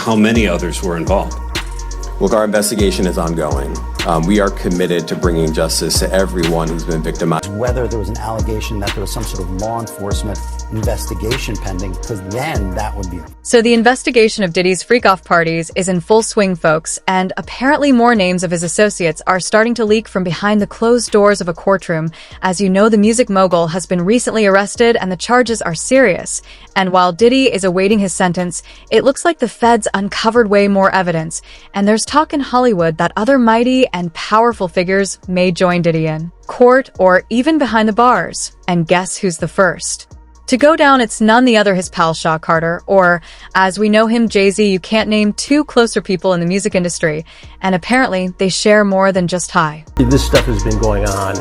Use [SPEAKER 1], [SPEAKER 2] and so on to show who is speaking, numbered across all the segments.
[SPEAKER 1] how many others were involved?
[SPEAKER 2] Look, our investigation is ongoing. We are committed to bringing justice to everyone who's been victimized.
[SPEAKER 3] Whether there was an allegation that there was some sort of law enforcement investigation pending, because then that would be...
[SPEAKER 4] So the investigation of Diddy's freak-off parties is in full swing, folks, and apparently more names of his associates are starting to leak from behind the closed doors of a courtroom. As you know, the music mogul has been recently arrested and the charges are serious. And while Diddy is awaiting his sentence, it looks like the feds uncovered way more evidence, and there's talk in Hollywood that other mighty and powerful figures may join Diddy in court or even behind the bars. And guess who's the first to go down? It's none the other his pal Shaw Carter, or as we know him, Jay-Z. You can't name two closer people in the music industry, and apparently they share more than just hi.
[SPEAKER 5] This stuff has been going on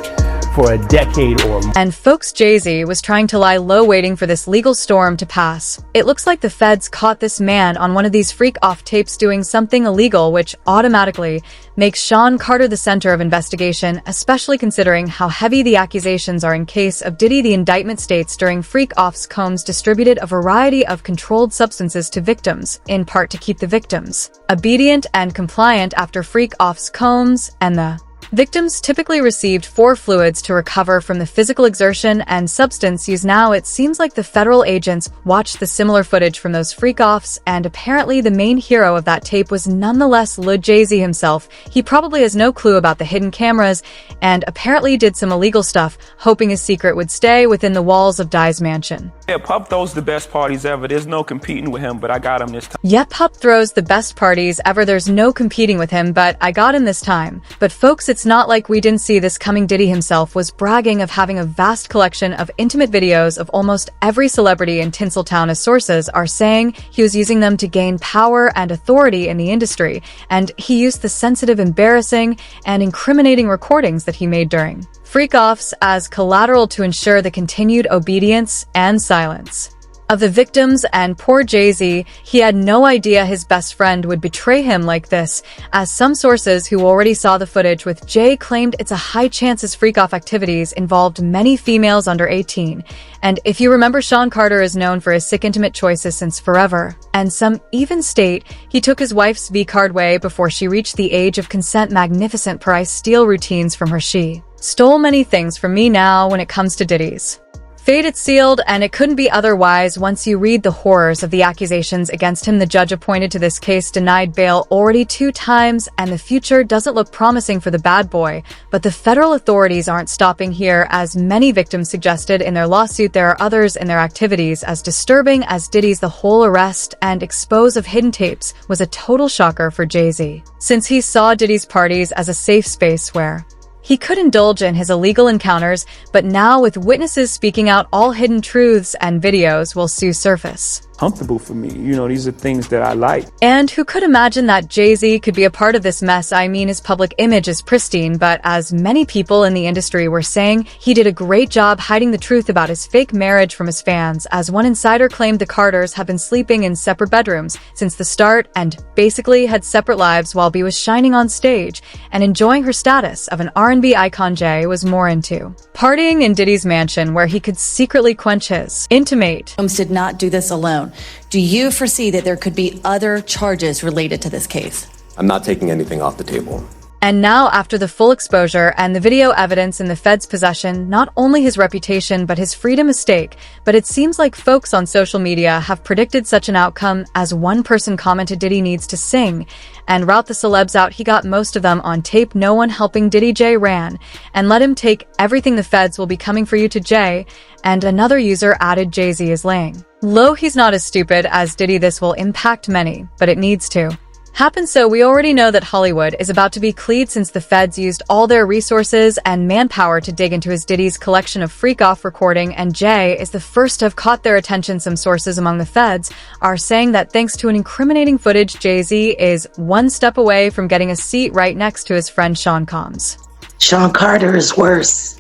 [SPEAKER 5] for a decade or more.
[SPEAKER 4] And folks, Jay-Z was trying to lie low waiting for this legal storm to pass. It looks like the feds caught this man on one of these freak-off tapes doing something illegal, which automatically makes Sean Carter the center of investigation, especially considering how heavy the accusations are in case of Diddy. The indictment states during freak-offs, Combs distributed a variety of controlled substances to victims, in part to keep the victims obedient and compliant. After freak-offs, Combs and the victims typically received 4 fluids to recover from the physical exertion and substance use. Now it seems like the federal agents watched the similar footage from those freak-offs, and apparently the main hero of that tape was nonetheless Lil Jay-Z himself. He probably has no clue about the hidden cameras and apparently did some illegal stuff, hoping his secret would stay within the walls of Dye's mansion.
[SPEAKER 6] Yeah, Pup throws the best parties ever. There's no competing with him, but I got him this time.
[SPEAKER 4] Yep, Pup throws the best parties ever. There's no competing with him, but I got him this time. But folks, it's not like we didn't see this coming. Diddy himself was bragging of having a vast collection of intimate videos of almost every celebrity in Tinseltown, as sources are saying he was using them to gain power and authority in the industry, and he used the sensitive, embarrassing, and incriminating recordings that he made during freak-offs as collateral to ensure the continued obedience and silence of the victims. And poor Jay-Z, he had no idea his best friend would betray him like this, as some sources who already saw the footage with Jay claimed it's a high chance his freak-off activities involved many females under 18. And if you remember, Sean Carter is known for his sick intimate choices since forever, and some even state he took his wife's V-card way before she reached the age of consent. Magnificent price steal routines from her. She stole many things from me. Now when it comes to Diddy's fate, it's sealed, and it couldn't be otherwise once you read the horrors of the accusations against him. The judge appointed to this case denied bail already 2 times, and the future doesn't look promising for the bad boy. But the federal authorities aren't stopping here. As many victims suggested in their lawsuit, there are others in their activities as disturbing as Diddy's. The whole arrest and expose of hidden tapes was a total shocker for Jay-Z, since he saw Diddy's parties as a safe space where he could indulge in his illegal encounters. But now, with witnesses speaking out, all hidden truths and videos will soon surface.
[SPEAKER 6] Comfortable for me. You know, these are things that I like.
[SPEAKER 4] And who could imagine that Jay-Z could be a part of this mess? I mean, his public image is pristine, but as many people in the industry were saying, he did a great job hiding the truth about his fake marriage from his fans, as one insider claimed the Carters have been sleeping in separate bedrooms since the start and basically had separate lives while B was shining on stage and enjoying her status of an R&B icon. Jay was more into partying in Diddy's mansion, where he could secretly quench his intimate.
[SPEAKER 7] Combs did not do this alone. Do you foresee that there could be other charges related to this case?
[SPEAKER 2] I'm not taking anything off the table.
[SPEAKER 4] And now, after the full exposure and the video evidence in the feds' possession, not only his reputation but his freedom is at stake. But it seems like folks on social media have predicted such an outcome, as one person commented Diddy needs to sing and route the celebs out. He got most of them on tape. No one helping Diddy. Jay ran and let him take everything. The feds will be coming for you to Jay. And another user added, Jay-Z is laying low. He's not as stupid as Diddy. This will impact many, but it needs to happen. So we already know that Hollywood is about to be cleared, since the feds used all their resources and manpower to dig into his Diddy's collection of freak-off recording, and Jay is the first to have caught their attention. Some sources among the feds are saying that thanks to an incriminating footage, Jay-Z is one step away from getting a seat right next to his friend Sean Combs.
[SPEAKER 8] Sean Carter is worse.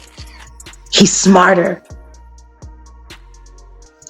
[SPEAKER 8] He's smarter.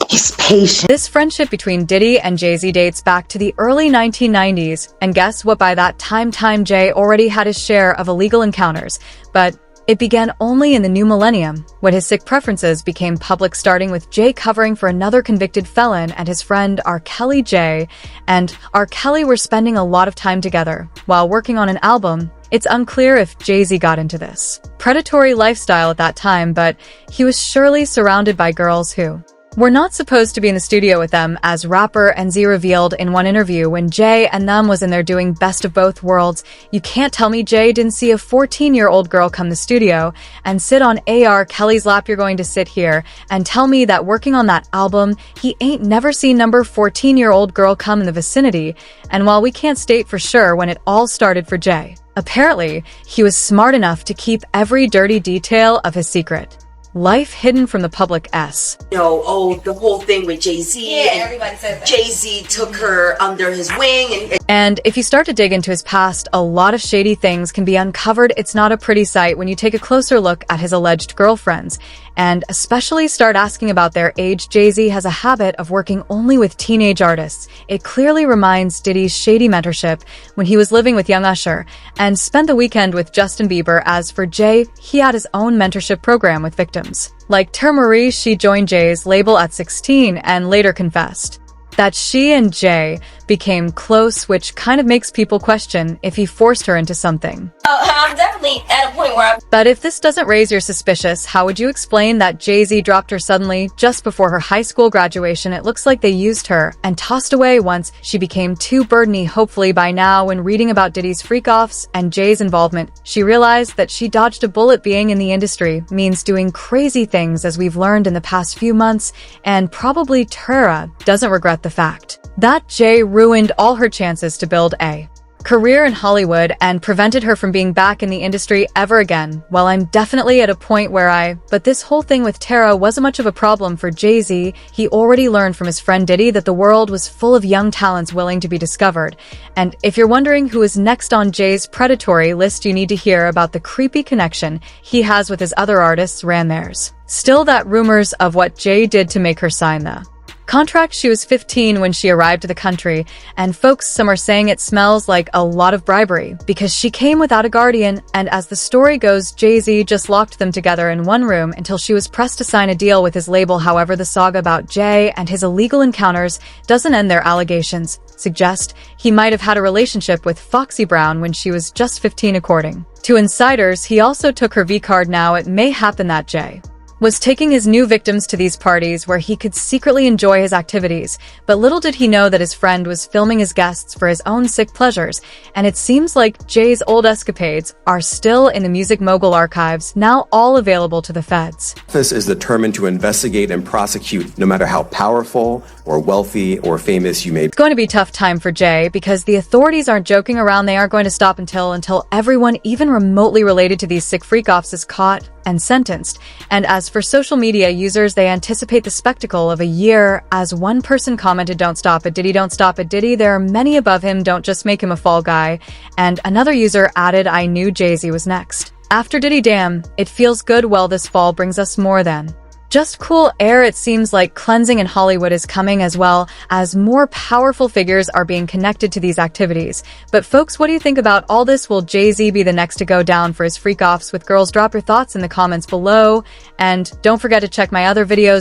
[SPEAKER 8] He's patient.
[SPEAKER 4] This friendship between Diddy and Jay-Z dates back to the early 1990s, and guess what? By that time, Jay already had his share of illegal encounters. But It began only in the new millennium, when his sick preferences became public, starting with Jay covering for another convicted felon and his friend R. Kelly. Jay and R. Kelly were spending a lot of time together while working on an album. It's unclear if Jay-Z got into this predatory lifestyle at that time, but he was surely surrounded by girls who were not supposed to be in the studio with them, as rapper NZ revealed in one interview when Jay and them was in there doing best of both worlds. You can't tell me Jay didn't see a 14-year-old girl come to the studio and sit on R. Kelly's lap. You're going to sit here and tell me that working on that album, he ain't never seen number 14-year-old girl come in the vicinity. And while we can't state for sure when it all started for Jay, apparently he was smart enough to keep every dirty detail of his secret life hidden from the public.
[SPEAKER 1] The whole thing with Jay-Z. Yeah, everybody says that. Jay-Z took her under his wing.
[SPEAKER 4] And if you start to dig into his past, a lot of shady things can be uncovered. It's not a pretty sight when you take a closer look at his alleged girlfriends, and especially start asking about their age. Jay-Z has a habit of working only with teenage artists. It clearly reminds Diddy's shady mentorship when he was living with young Usher and spent the weekend with Justin Bieber. As for Jay, he had his own mentorship program with victims like Marie. She joined Jay's label at 16 and later confessed that she and Jay became close, which kind of makes people question if he forced her into something.
[SPEAKER 1] I'm definitely at a point where
[SPEAKER 4] But if this doesn't raise your suspicious, how would you explain that Jay-Z dropped her suddenly just before her high school graduation? It looks like they used her and tossed away once she became too burdeny. Hopefully by now, when reading about Diddy's FreakOffs and Jay's involvement, she realized that she dodged a bullet. Being in the industry means doing crazy things, as we've learned in the past few months, and probably Tara doesn't regret the fact that Jay ruined all her chances to build a career in Hollywood and prevented her from being back in the industry ever again. Well, I'm definitely at a point where but this whole thing with Tara wasn't much of a problem for Jay-Z. He already learned from his friend Diddy that the world was full of young talents willing to be discovered. And if you're wondering who is next on Jay's predatory list, you need to hear about the creepy connection he has with his other artists. There's still that rumors of what Jay did to make her sign the contract. She was 15 when she arrived to the country, and folks, some are saying it smells like a lot of bribery because she came without a guardian. And as the story goes, Jay-Z just locked them together in one room until she was pressed to sign a deal with his label. However, the saga about Jay and his illegal encounters doesn't end there. Allegations suggest he might have had a relationship with Foxy Brown when she was just 15. According to insiders, he also took her V-card. Now it may happen that Jay was taking his new victims to these parties where he could secretly enjoy his activities, but little did he know that his friend was filming his guests for his own sick pleasures. And it seems like Jay's old escapades are still in the music mogul archives, now all available to the feds.
[SPEAKER 2] Office is determined to investigate and prosecute no matter how powerful or wealthy or famous you may be.
[SPEAKER 4] It's going to be a tough time for Jay because the authorities aren't joking around. They aren't going to stop until everyone even remotely related to these sick freak-offs is caught and sentenced. And as for social media users, they anticipate the spectacle of a year. As one person commented, "Don't stop at Diddy, don't stop at Diddy. There are many above him. Don't just make him a fall guy." And another user added, "I knew Jay-Z was next after Diddy. Damn, it feels good." Well, this fall brings us more than just cool air. It seems like cleansing in Hollywood is coming, as well as more powerful figures are being connected to these activities. But folks, what do you think about all this? Will Jay-Z be the next to go down for his freak-offs with girls? Drop your thoughts in the comments below, and don't forget to check my other videos.